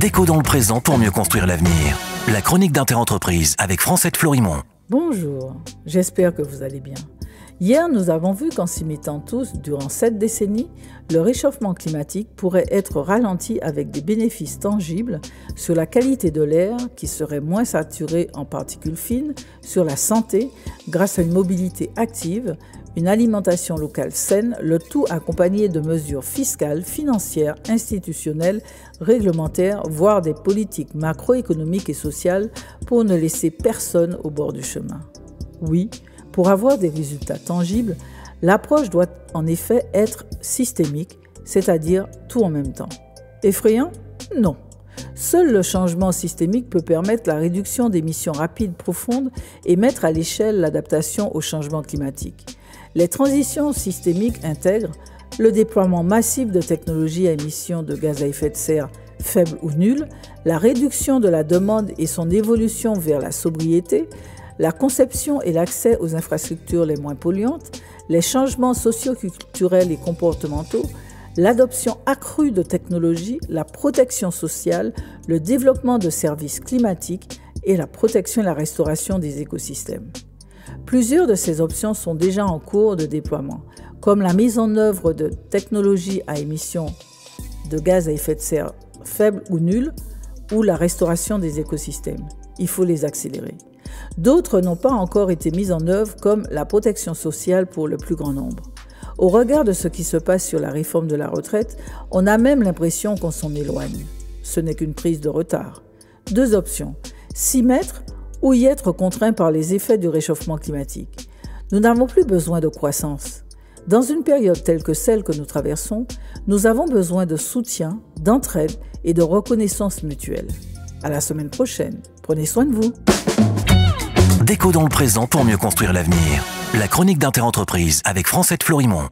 Déco dans le présent pour mieux construire l'avenir. La chronique d'Interentreprise avec Francette Florimond. Bonjour, j'espère que vous allez bien. Hier, nous avons vu qu'en s'y mettant tous durant 7 décennies, le réchauffement climatique pourrait être ralenti avec des bénéfices tangibles sur la qualité de l'air qui serait moins saturé en particules fines, sur la santé grâce à une mobilité active, une alimentation locale saine, le tout accompagné de mesures fiscales, financières, institutionnelles, réglementaires, voire des politiques macroéconomiques et sociales pour ne laisser personne au bord du chemin. Oui, pour avoir des résultats tangibles, l'approche doit en effet être systémique, c'est-à-dire tout en même temps. Effrayant? Non. Seul le changement systémique peut permettre la réduction d'émissions rapides profondes et mettre à l'échelle l'adaptation au changement climatique. Les transitions systémiques intègrent le déploiement massif de technologies à émissions de gaz à effet de serre faibles ou nulles, la réduction de la demande et son évolution vers la sobriété, la conception et l'accès aux infrastructures les moins polluantes, les changements socio-culturels et comportementaux, l'adoption accrue de technologies, la protection sociale, le développement de services climatiques et la protection et la restauration des écosystèmes. Plusieurs de ces options sont déjà en cours de déploiement, comme la mise en œuvre de technologies à émissions de gaz à effet de serre faibles ou nulles, ou la restauration des écosystèmes. Il faut les accélérer. D'autres n'ont pas encore été mises en œuvre, comme la protection sociale pour le plus grand nombre. Au regard de ce qui se passe sur la réforme de la retraite, on a même l'impression qu'on s'en éloigne. Ce n'est qu'une prise de retard. 2 options, s'y mettre ou y être contraint par les effets du réchauffement climatique. Nous n'avons plus besoin de croissance. Dans une période telle que celle que nous traversons, nous avons besoin de soutien, d'entraide et de reconnaissance mutuelle. À la semaine prochaine. Prenez soin de vous. Déco dans le présent pour mieux construire l'avenir. La chronique d'Interentreprise avec Francette Florimond.